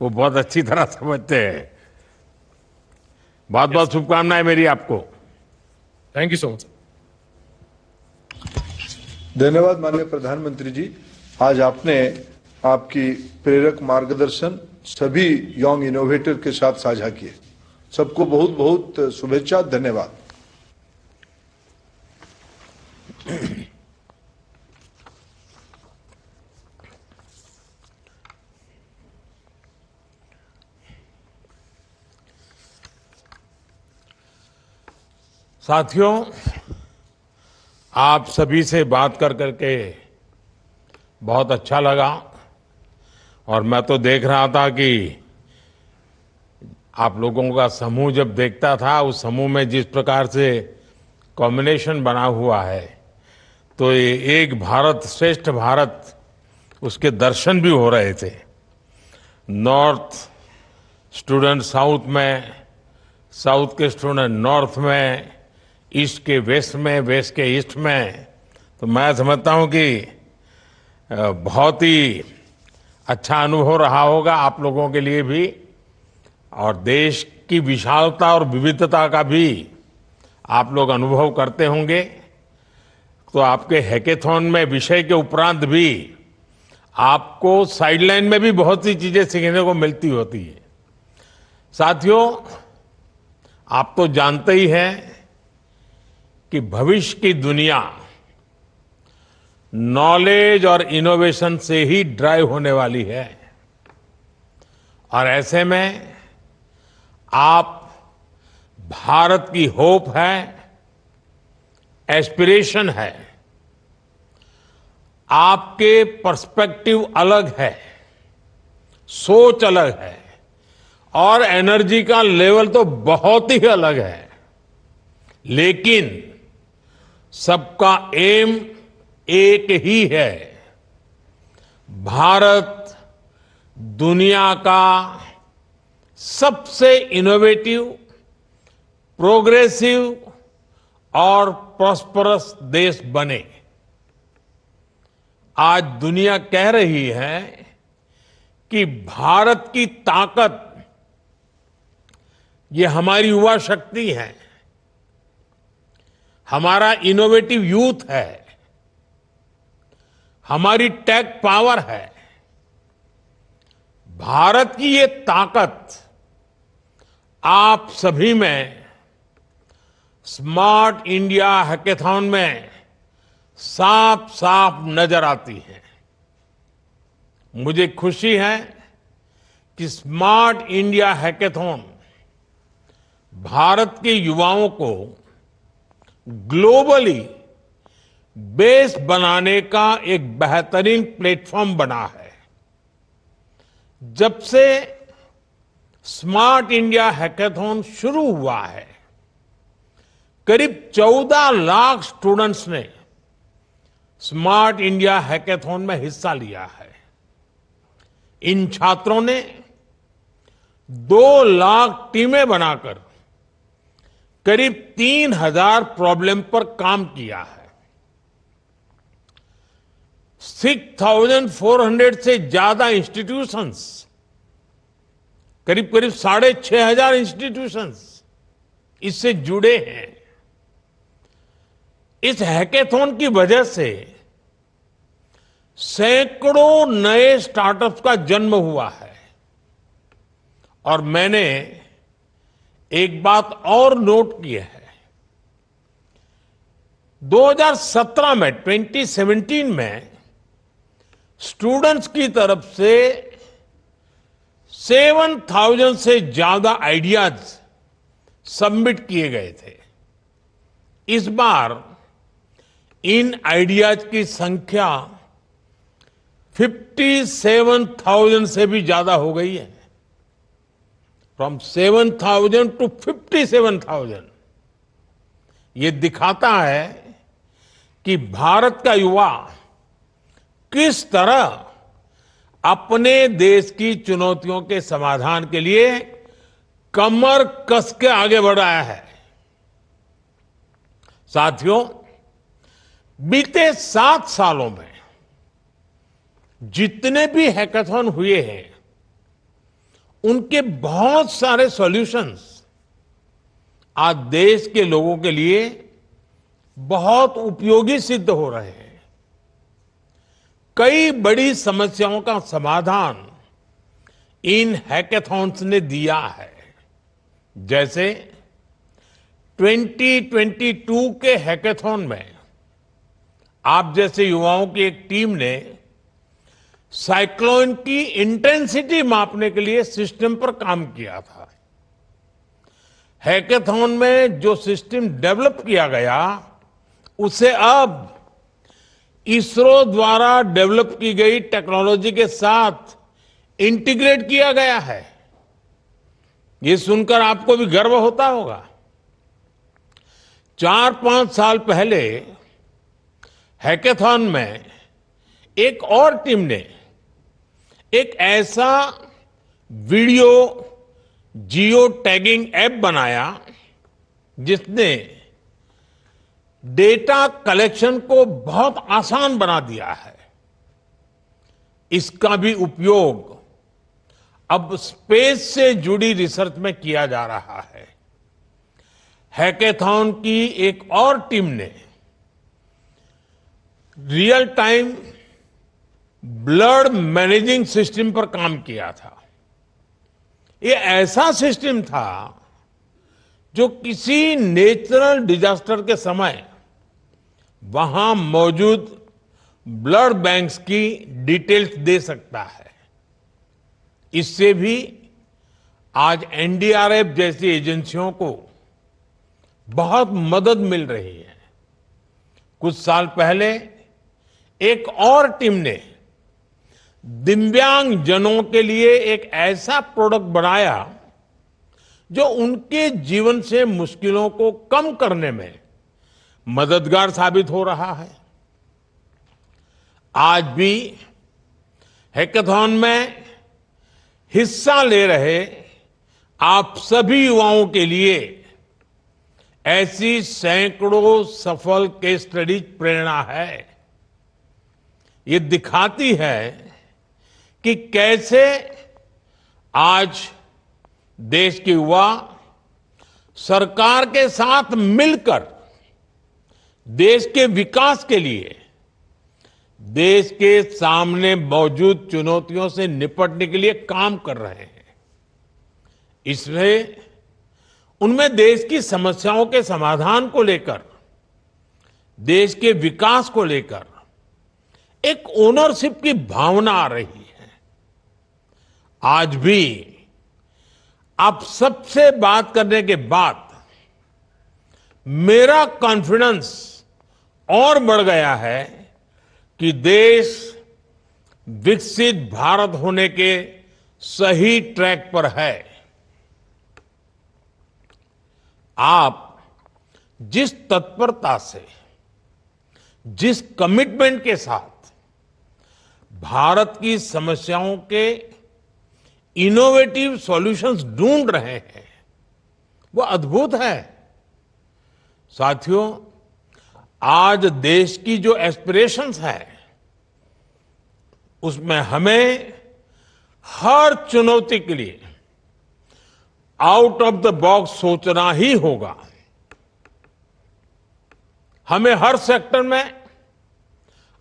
वो बहुत अच्छी तरह समझते हैं। बहुत बहुत शुभकामनाएं मेरी आपको। Thank you so much. धन्यवाद माननीय प्रधानमंत्री जी। आज आपने आपकी प्रेरक मार्गदर्शन सभी यंग इनोवेटर के साथ साझा किए। सबको बहुत बहुत शुभेच्छा, धन्यवाद। साथियों, आप सभी से बात कर करके बहुत अच्छा लगा। और मैं तो देख रहा था कि आप लोगों का समूह जब देखता था, उस समूह में जिस प्रकार से कॉम्बिनेशन बना हुआ है, तो ये एक भारत श्रेष्ठ भारत, उसके दर्शन भी हो रहे थे। नॉर्थ स्टूडेंट साउथ में, साउथ के स्टूडेंट नॉर्थ में, ईस्ट के वेस्ट में, वेस्ट के ईस्ट में। तो मैं समझता हूं कि बहुत ही अच्छा अनुभव रहा होगा आप लोगों के लिए भी, और देश की विशालता और विविधता का भी आप लोग अनुभव करते होंगे। तो आपके हैकेथॉन में विषय के उपरांत भी आपको साइडलाइन में भी बहुत सी चीजें सीखने को मिलती होती है। साथियों, आप तो जानते ही हैं कि भविष्य की दुनिया नॉलेज और इनोवेशन से ही ड्राइव होने वाली है। और ऐसे में आप भारत की होप है, एस्पिरेशन है। आपके पर्सपेक्टिव अलग है, सोच अलग है, और एनर्जी का लेवल तो बहुत ही अलग है। लेकिन सबका एम एक ही है। भारत दुनिया का सबसे इनोवेटिव, प्रोग्रेसिव और प्रॉस्परस देश बने। आज दुनिया कह रही है कि भारत की ताकत ये हमारी युवा शक्ति है, हमारा इनोवेटिव यूथ है, हमारी टेक पावर है। भारत की ये ताकत आप सभी में स्मार्ट इंडिया हैकेथॉन में साफ साफ नजर आती है। मुझे खुशी है कि स्मार्ट इंडिया हैकेथॉन भारत के युवाओं को ग्लोबली बेस बनाने का एक बेहतरीन प्लेटफॉर्म बना है। जब से स्मार्ट इंडिया हैकेथॉन शुरू हुआ है, करीब 14 लाख स्टूडेंट्स ने स्मार्ट इंडिया हैकेथॉन में हिस्सा लिया है। इन छात्रों ने 2 लाख टीमें बनाकर करीब 3000 प्रॉब्लम पर काम किया है। 6400 से ज्यादा इंस्टीट्यूशंस, करीब करीब 6500 इंस्टीट्यूशंस इससे जुड़े हैं। इस हैकेथॉन की वजह से सैकड़ों नए स्टार्टअप्स का जन्म हुआ है। और मैंने एक बात और नोट की है। 2017 में, 2017 में स्टूडेंट्स की तरफ से 7000 से ज्यादा आइडियाज सबमिट किए गए थे। इस बार इन आइडियाज की संख्या 57,000 से भी ज्यादा हो गई है। From 7,000 to 57,000। ये दिखाता है कि भारत का युवा किस तरह अपने देश की चुनौतियों के समाधान के लिए कमर कस के आगे बढ़ रहा है। साथियों, बीते 7 सालों में जितने भी हैकेथॉन हुए हैं, उनके बहुत सारे सॉल्यूशंस आज देश के लोगों के लिए बहुत उपयोगी सिद्ध हो रहे हैं। कई बड़ी समस्याओं का समाधान इन हैकाथॉन्स ने दिया है। जैसे 2022 के हैकाथॉन में आप जैसे युवाओं की एक टीम ने साइक्लोन की इंटेंसिटी मापने के लिए सिस्टम पर काम किया था। हैकाथॉन में जो सिस्टम डेवलप किया गया उसे अब इसरो द्वारा डेवलप की गई टेक्नोलॉजी के साथ इंटीग्रेट किया गया है। ये सुनकर आपको भी गर्व होता होगा। 4-5 साल पहले हैकाथॉन में एक और टीम ने एक ऐसा वीडियो जियो टैगिंग ऐप बनाया जिसने डेटा कलेक्शन को बहुत आसान बना दिया है। इसका भी उपयोग अब स्पेस से जुड़ी रिसर्च में किया जा रहा है। हैकाथॉन की एक और टीम ने real time blood managing system पर काम किया था। ये ऐसा सिस्टम था जो किसी नेचुरल डिजास्टर के समय वहां मौजूद ब्लड बैंक्स की डिटेल्स दे सकता है। इससे भी आज एनडीआरएफ जैसी एजेंसियों को बहुत मदद मिल रही है। कुछ साल पहले एक और टीम ने दिव्यांग जनों के लिए एक ऐसा प्रोडक्ट बनाया जो उनके जीवन से मुश्किलों को कम करने में मददगार साबित हो रहा है। आज भी हैकाथॉन में हिस्सा ले रहे आप सभी युवाओं के लिए ऐसी सैकड़ों सफल केस स्टडीज प्रेरणा है। ये दिखाती है कि कैसे आज देश के युवा सरकार के साथ मिलकर देश के विकास के लिए देश के सामने मौजूद चुनौतियों से निपटने के लिए काम कर रहे हैं। इसमें उनमें देश की समस्याओं के समाधान को लेकर, देश के विकास को लेकर एक ओनरशिप की भावना आ रही है। आज भी आप सबसे बात करने के बाद मेरा कॉन्फिडेंस और बढ़ गया है कि देश विकसित भारत होने के सही ट्रैक पर है। आप जिस तत्परता से, जिस कमिटमेंट के साथ भारत की समस्याओं के इनोवेटिव सॉल्यूशंस ढूंढ रहे हैं वो अद्भुत है। साथियों, आज देश की जो एस्पिरेशंस है उसमें हमें हर चुनौती के लिए आउट ऑफ द बॉक्स सोचना ही होगा। हमें हर सेक्टर में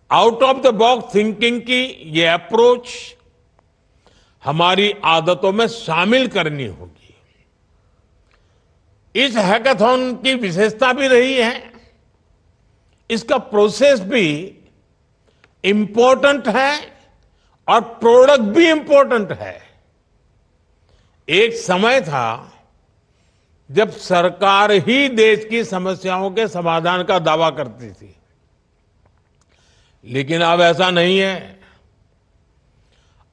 out of the box thinking की ये अप्रोच हमारी आदतों में शामिल करनी होगी। इस हैकाथॉन की विशेषता भी रही है, इसका प्रोसेस भी इंपॉर्टेंट है और प्रोडक्ट भी इंपॉर्टेंट है। एक समय था जब सरकार ही देश की समस्याओं के समाधान का दावा करती थी, लेकिन अब ऐसा नहीं है।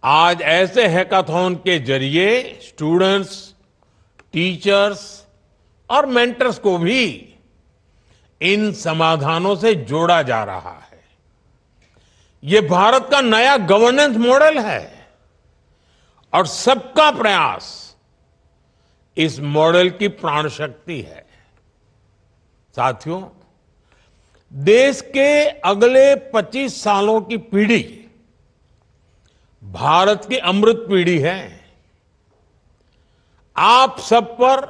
आज ऐसे हैकाथॉन के जरिए स्टूडेंट्स, टीचर्स और मेंटर्स को भी इन समाधानों से जोड़ा जा रहा है। ये भारत का नया गवर्नेंस मॉडल है और सबका प्रयास इस मॉडल की प्राण शक्ति है। साथियों, देश के अगले 25 सालों की पीढ़ी भारत की अमृत पीढ़ी है। आप सब पर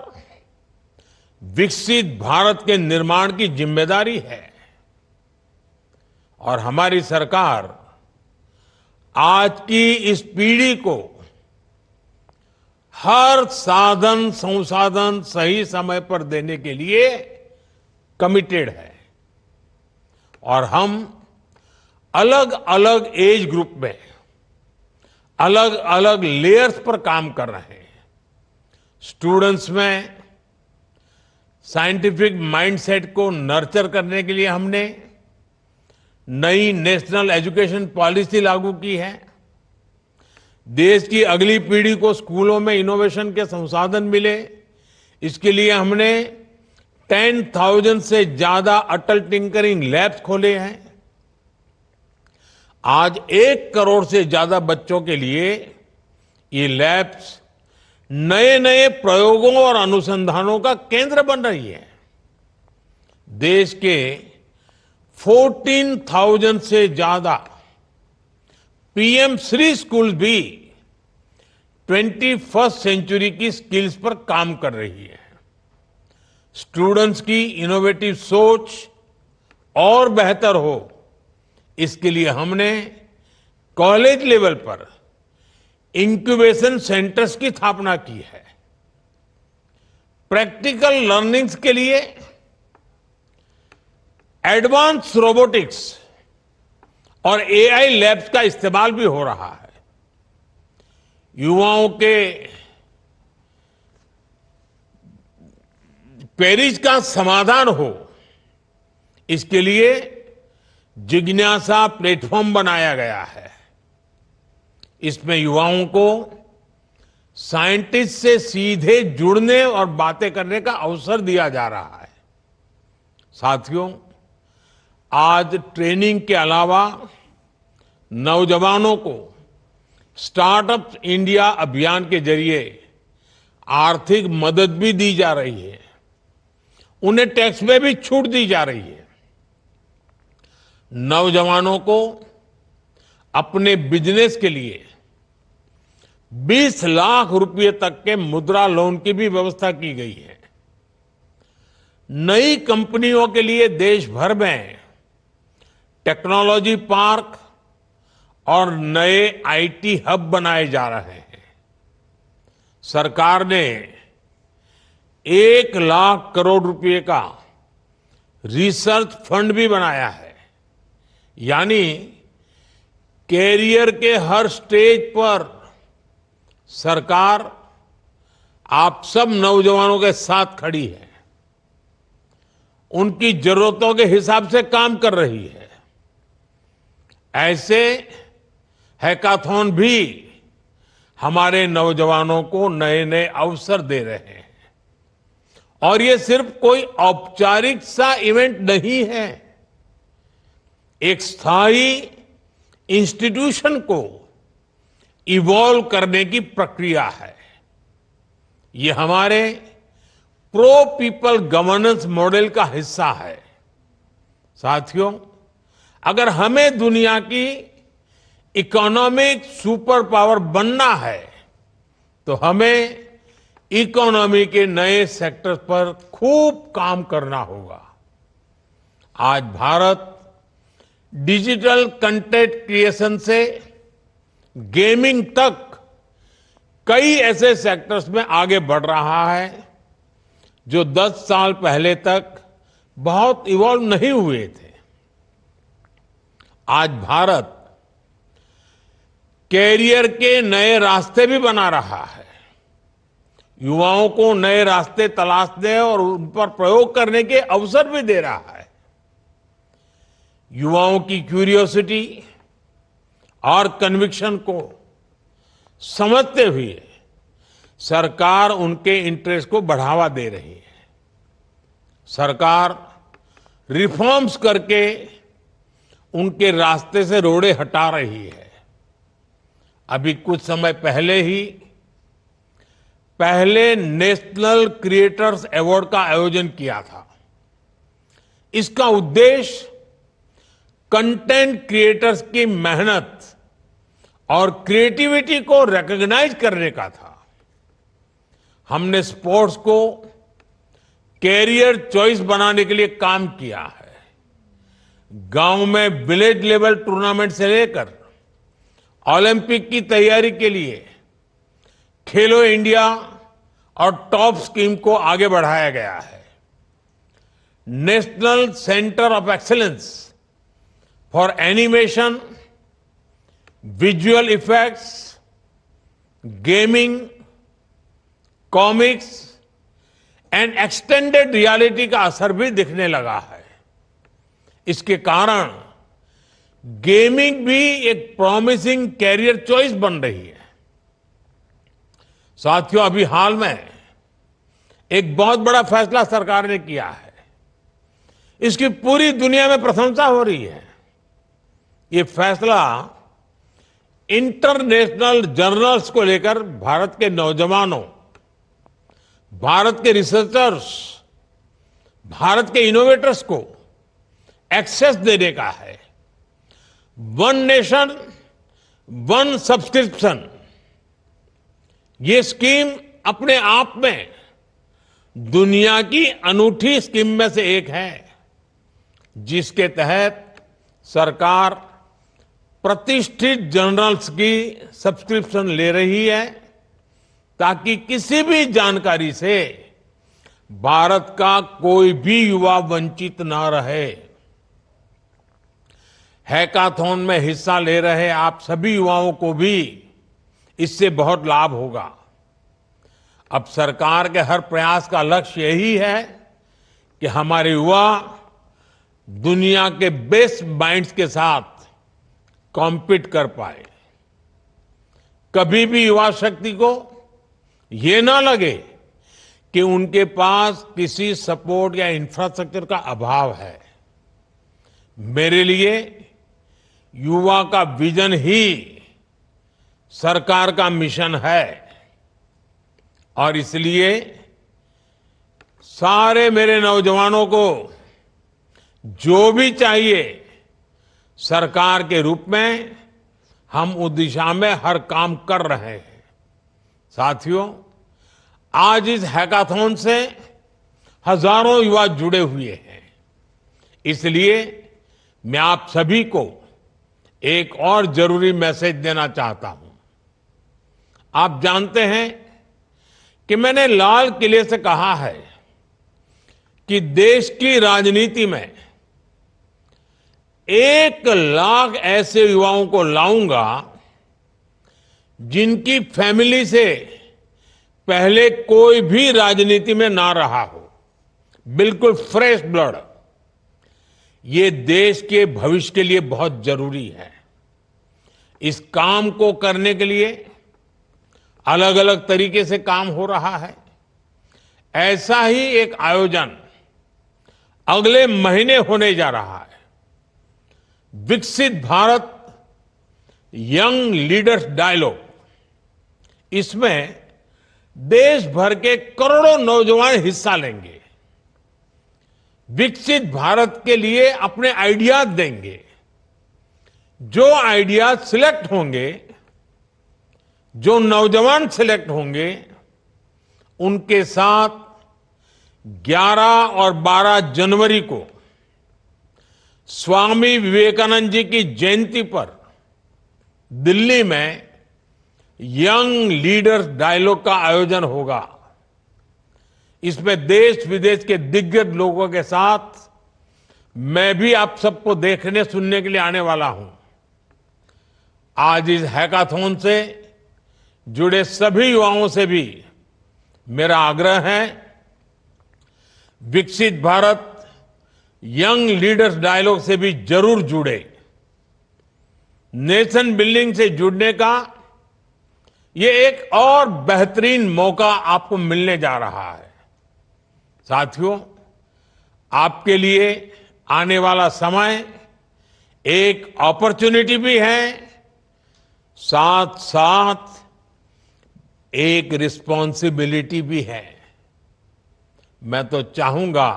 विकसित भारत के निर्माण की जिम्मेदारी है और हमारी सरकार आज की इस पीढ़ी को हर साधन संसाधन सही समय पर देने के लिए कमिटेड है और हम अलग अलग एज ग्रुप में अलग अलग लेयर्स पर काम कर रहे हैं। स्टूडेंट्स में साइंटिफिक माइंडसेट को नर्चर करने के लिए हमने नई नेशनल एजुकेशन पॉलिसी लागू की है। देश की अगली पीढ़ी को स्कूलों में इनोवेशन के संसाधन मिले, इसके लिए हमने 10,000 से ज्यादा अटल टिंकरिंग लैब्स खोले हैं। आज 1 करोड़ से ज्यादा बच्चों के लिए ये लैब्स नए नए प्रयोगों और अनुसंधानों का केंद्र बन रही है। देश के 14,000 से ज्यादा पीएम श्री स्कूल भी 21st सेंचुरी की स्किल्स पर काम कर रही है। स्टूडेंट्स की इनोवेटिव सोच और बेहतर हो, इसके लिए हमने कॉलेज लेवल पर इंक्यूबेशन सेंटर्स की स्थापना की है। प्रैक्टिकल लर्निंग्स के लिए एडवांस रोबोटिक्स और एआई लैब्स का इस्तेमाल भी हो रहा है। युवाओं के क्वेरीज का समाधान हो, इसके लिए जिज्ञासा प्लेटफॉर्म बनाया गया है। इसमें युवाओं को साइंटिस्ट से सीधे जुड़ने और बातें करने का अवसर दिया जा रहा है। साथियों, आज ट्रेनिंग के अलावा नौजवानों को स्टार्टअप इंडिया अभियान के जरिए आर्थिक मदद भी दी जा रही है। उन्हें टैक्स में भी छूट दी जा रही है। नौजवानों को अपने बिजनेस के लिए 20 लाख रुपए तक के मुद्रा लोन की भी व्यवस्था की गई है। नई कंपनियों के लिए देश भर में टेक्नोलॉजी पार्क और नए आईटी हब बनाए जा रहे हैं। सरकार ने 1 लाख करोड़ रुपए का रिसर्च फंड भी बनाया है। यानी कैरियर के हर स्टेज पर सरकार आप सब नौजवानों के साथ खड़ी है, उनकी जरूरतों के हिसाब से काम कर रही है। ऐसे हैकाथॉन भी हमारे नौजवानों को नए नए अवसर दे रहे हैं। और ये सिर्फ कोई औपचारिक सा इवेंट नहीं है, एक स्थायी इंस्टीट्यूशन को इवॉल्व करने की प्रक्रिया है। ये हमारे प्रो पीपल गवर्नेंस मॉडल का हिस्सा है। साथियों, अगर हमें दुनिया की इकोनॉमिक सुपर पावर बनना है तो हमें इकोनॉमी के नए सेक्टर पर खूब काम करना होगा। आज भारत डिजिटल कंटेंट क्रिएशन से गेमिंग तक कई ऐसे सेक्टर्स में आगे बढ़ रहा है जो 10 साल पहले तक बहुत इवॉल्व नहीं हुए थे। आज भारत कैरियर के नए रास्ते भी बना रहा है, युवाओं को नए रास्ते तलाशने और उन पर प्रयोग करने के अवसर भी दे रहा है। युवाओं की क्यूरियोसिटी और कन्विक्शन को समझते हुए सरकार उनके इंटरेस्ट को बढ़ावा दे रही है। सरकार रिफॉर्म्स करके उनके रास्ते से रोड़े हटा रही है। अभी कुछ समय पहले ही पहले नेशनल क्रिएटर्स अवार्ड का आयोजन किया था। इसका उद्देश्य कंटेंट क्रिएटर्स की मेहनत और क्रिएटिविटी को रिकॉग्नाइज करने का था। हमने स्पोर्ट्स को कैरियर चॉइस बनाने के लिए काम किया है। गांव में विलेज लेवल टूर्नामेंट से लेकर ओलंपिक की तैयारी के लिए खेलो इंडिया और टॉप स्कीम को आगे बढ़ाया गया है। National centre of excellence for animation, visual effects, gaming, comics and extended reality का असर भी दिखने लगा है। इसके कारण गेमिंग भी एक प्रॉमिसिंग कैरियर चॉइस बन रही है। साथियों, अभी हाल में एक बहुत बड़ा फैसला सरकार ने किया है। इसकी पूरी दुनिया में प्रशंसा हो रही है। ये फैसला इंटरनेशनल जर्नल्स को लेकर भारत के नौजवानों, भारत के रिसर्चर्स, भारत के इनोवेटर्स को एक्सेस देने का है। वन नेशन वन सब्सक्रिप्शन, ये स्कीम अपने आप में दुनिया की अनूठी स्कीम में से एक है, जिसके तहत सरकार प्रतिष्ठित जर्नल्स की सब्सक्रिप्शन ले रही है, ताकि किसी भी जानकारी से भारत का कोई भी युवा वंचित ना रहे। हैकाथॉन में हिस्सा ले रहे आप सभी युवाओं को भी इससे बहुत लाभ होगा। अब सरकार के हर प्रयास का लक्ष्य यही है कि हमारे युवा दुनिया के बेस्ट माइंड्स के साथ कॉम्पीट कर पाए। कभी भी युवा शक्ति को ये ना लगे कि उनके पास किसी सपोर्ट या इंफ्रास्ट्रक्चर का अभाव है। मेरे लिए युवा का विजन ही सरकार का मिशन है और इसलिए सारे मेरे नौजवानों को जो भी चाहिए, सरकार के रूप में हम उस दिशा में हर काम कर रहे हैं। साथियों, आज इस हैकाथॉन से हजारों युवा जुड़े हुए हैं। इसलिए मैं आप सभी को एक और जरूरी मैसेज देना चाहता हूं। आप जानते हैं कि मैंने लाल किले से कहा है कि देश की राजनीति में 1 लाख ऐसे युवाओं को लाऊंगा जिनकी फैमिली से पहले कोई भी राजनीति में ना रहा हो, बिल्कुल फ्रेश ब्लड। ये देश के भविष्य के लिए बहुत जरूरी है। इस काम को करने के लिए अलग अलग तरीके से काम हो रहा है। ऐसा ही एक आयोजन अगले महीने होने जा रहा है। विकसित भारत यंग लीडर्स डायलॉग। इसमें देश भर के करोड़ों नौजवान हिस्सा लेंगे, विकसित भारत के लिए अपने आइडियाज देंगे। जो आइडियाज सिलेक्ट होंगे, जो नौजवान सिलेक्ट होंगे, उनके साथ 11 और 12 जनवरी को स्वामी विवेकानंद जी की जयंती पर दिल्ली में यंग लीडर्स डायलॉग का आयोजन होगा। इसमें देश विदेश के दिग्गज लोगों के साथ मैं भी आप सबको देखने सुनने के लिए आने वाला हूं। आज इस हैकाथॉन से जुड़े सभी युवाओं से भी मेरा आग्रह है, विकसित भारत यंग लीडर्स डायलॉग से भी जरूर जुड़े। नेशन बिल्डिंग से जुड़ने का ये एक और बेहतरीन मौका आपको मिलने जा रहा है। साथियों, आपके लिए आने वाला समय एक अपॉर्चुनिटी भी है, साथ साथ एक रिस्पॉन्सिबिलिटी भी है। मैं तो चाहूंगा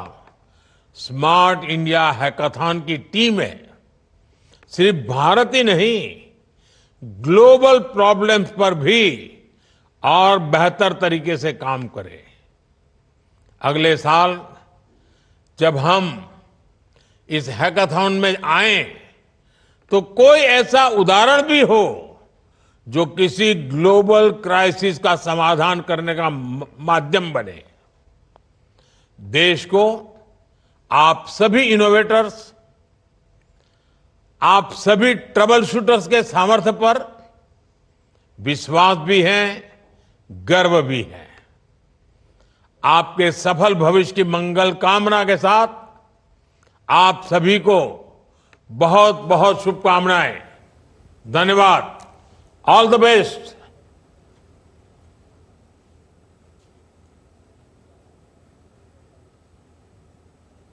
स्मार्ट इंडिया हैकाथॉन की टीमें सिर्फ भारत ही नहीं, ग्लोबल प्रॉब्लम्स पर भी और बेहतर तरीके से काम करें। अगले साल जब हम इस हैकाथॉन में आए तो कोई ऐसा उदाहरण भी हो जो किसी ग्लोबल क्राइसिस का समाधान करने का माध्यम बने। देश को आप सभी इनोवेटर्स, आप सभी ट्रबल शूटर्स के सामर्थ्य पर विश्वास भी है, गर्व भी है। आपके सफल भविष्य की मंगल कामना के साथ आप सभी को बहुत बहुत शुभकामनाएं। धन्यवाद। All the best.